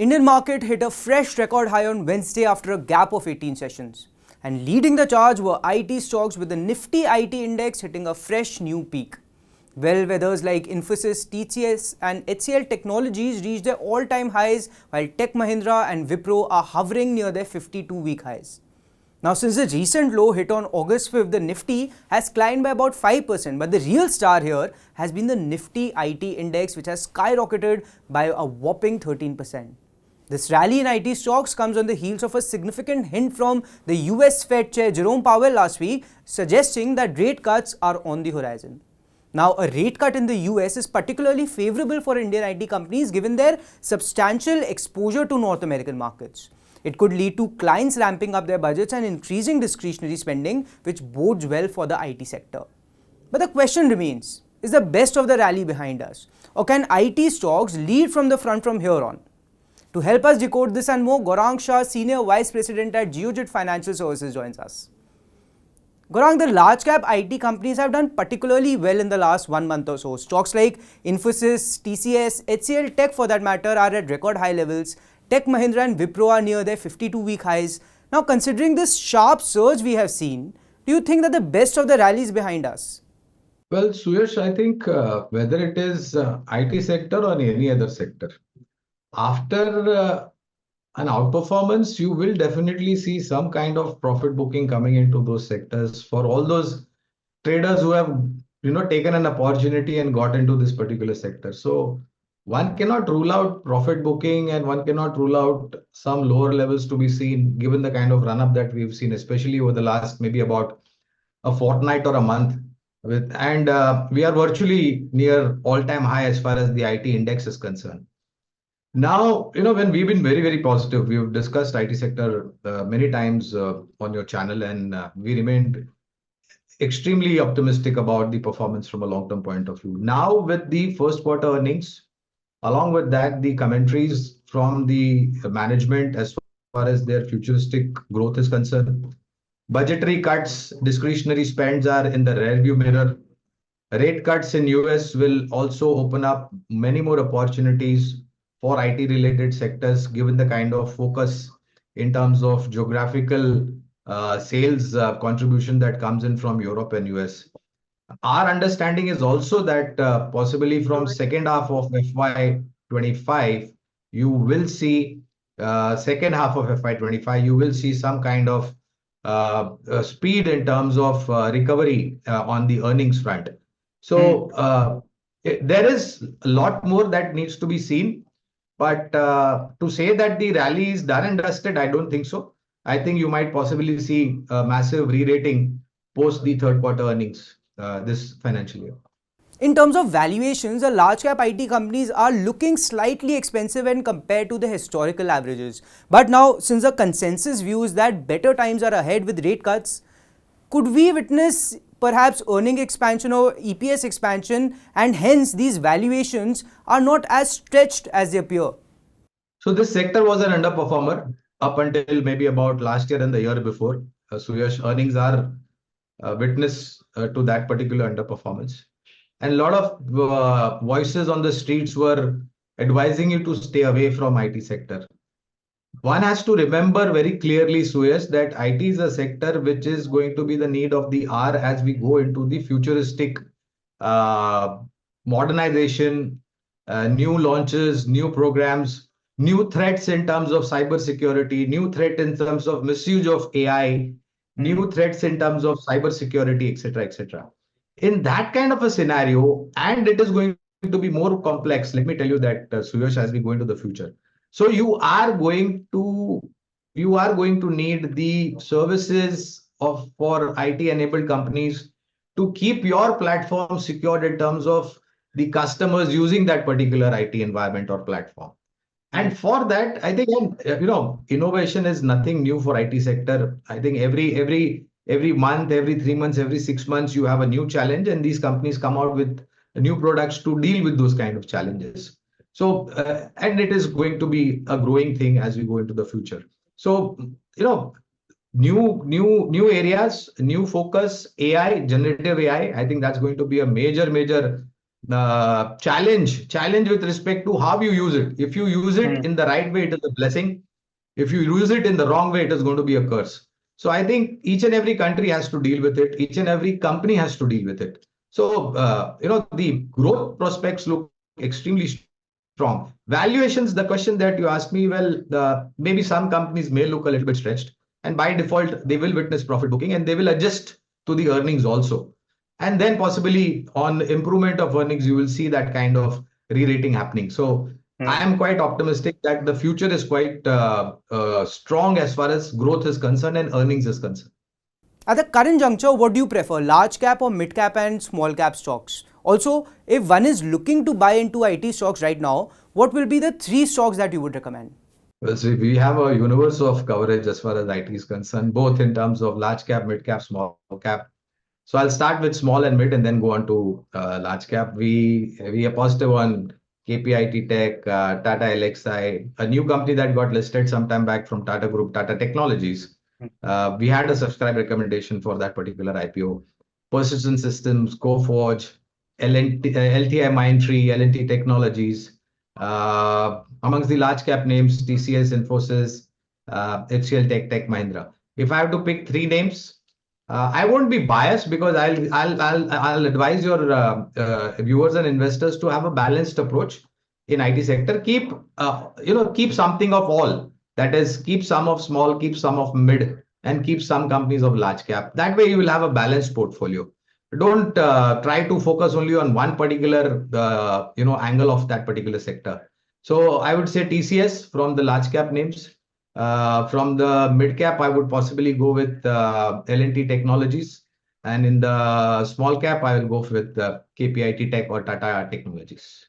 Indian market hit a fresh record high on Wednesday after a gap of 18 sessions. And leading the charge were IT stocks, with the Nifty IT index hitting a fresh new peak. Bellweathers like Infosys, TCS and HCL Technologies reached their all-time highs, while Tech Mahindra and Wipro are hovering near their 52-week highs. Now, since the recent low hit on August 5th, the Nifty has climbed by about 5%, but the real star here has been the Nifty IT index, which has skyrocketed by a whopping 13%. This rally in IT stocks comes on the heels of a significant hint from the US Fed Chair Jerome Powell last week, suggesting that rate cuts are on the horizon. Now, a rate cut in the US is particularly favorable for Indian IT companies given their substantial exposure to North American markets. It could lead to clients ramping up their budgets and increasing discretionary spending, which bodes well for the IT sector. But the question remains, is the best of the rally behind us? Or can IT stocks lead from the front from here on? To help us decode this and more, Gaurang Shah, Senior Vice President at Geojit Financial Services, joins us. Gaurang, the large cap IT companies have done particularly well in the last 1 month or so. Stocks like Infosys, TCS, HCL Tech for that matter are at record high levels. Tech Mahindra and Wipro are near their 52-week highs. Now, considering this sharp surge we have seen, do you think that the best of the rally is behind us? Well, Suyash, I think whether it is IT sector or any other sector, after an outperformance, you will definitely see some kind of profit booking coming into those sectors for all those traders who have taken an opportunity and got into this particular sector. So one cannot rule out profit booking, and one cannot rule out some lower levels to be seen given the kind of run up that we've seen, especially over the last maybe about a fortnight or a month. And we are virtually near all-time high as far as the IT index is concerned. Now, when we've been very, very positive, we've discussed IT sector many times on your channel, and we remained extremely optimistic about the performance from a long-term point of view. Now, with the first quarter earnings, along with that, the commentaries from the management as far as their futuristic growth is concerned, budgetary cuts, discretionary spends are in the rearview mirror. Rate cuts in US will also open up many more opportunities for IT related sectors, given the kind of focus in terms of geographical sales contribution that comes in from Europe and US. Our understanding is also that possibly from second half of FY25, you will see second half of FY25, you will see some kind of speed in terms of recovery on the earnings front. So there is a lot more that needs to be seen. But to say that the rally is done and dusted, I don't think so. I think you might possibly see a massive re-rating post the third quarter earnings this financial year. In terms of valuations, the large cap IT companies are looking slightly expensive when compared to the historical averages. But now, since the consensus view is that better times are ahead with rate cuts, could we witness perhaps earning expansion or EPS expansion, and hence these valuations are not as stretched as they appear? So this sector was an underperformer up until maybe about last year and the year before. Suyash, earnings are witness to that particular underperformance. And a lot of voices on the streets were advising you to stay away from IT sector. One has to remember very clearly, Suyash, that IT is a sector which is going to be the need of the hour as we go into the futuristic modernization, new launches, new programs, new threats in terms of cybersecurity, new threat in terms of misuse of AI, new threats in terms of cybersecurity, etc., etc. In that kind of a scenario, and it is going to be more complex, let me tell you that, Suyash, as we go into the future. So you are going to need the services for IT-enabled companies to keep your platform secured in terms of the customers using that particular IT environment or platform. And for that, I think innovation is nothing new for IT sector. I think every month, every 3 months, every 6 months, you have a new challenge, and these companies come out with new products to deal with those kind of challenges. So, and it is going to be a growing thing as we go into the future. So, new areas, new focus, AI, generative AI. I think that's going to be a major challenge with respect to how you use it. If you use it in the right way, it is a blessing. If you use it in the wrong way, it is going to be a curse. So I think each and every country has to deal with it. Each and every company has to deal with it. So, the growth prospects look extremely strong. Valuations, the question that you asked me, well, maybe some companies may look a little bit stretched, and by default, they will witness profit booking and they will adjust to the earnings also. And then possibly on improvement of earnings, you will see that kind of re-rating happening. So I am quite optimistic that the future is quite strong as far as growth is concerned and earnings is concerned. At the current juncture, what do you prefer, large cap or mid cap and small cap stocks? Also, if one is looking to buy into IT stocks right now, what will be the 3 stocks that you would recommend? Well, see, we have a universe of coverage as far as IT is concerned, both in terms of large cap, mid cap, small cap. So I'll start with small and mid and then go on to large cap. We are positive on KPIT Tech, Tata LXI, a new company that got listed sometime back from Tata Group, Tata Technologies. We had a subscribe recommendation for that particular IPO. Persistent Systems, Coforge, LTI Mindtree, L&T Technologies. Amongst the large cap names, TCS, Infosys, HCL Tech Mahindra. If I have to pick 3 names, I won't be biased because I'll advise your viewers and investors to have a balanced approach in IT sector. Keep something of all. That is, keep some of small, keep some of mid, and keep some companies of large cap. That way, you will have a balanced portfolio. Don't try to focus only on one particular angle of that particular sector. So I would say TCS from the large cap names. From the mid cap, I would possibly go with L&T Technologies. And in the small cap, I will go with KPIT Tech or Tata Technologies.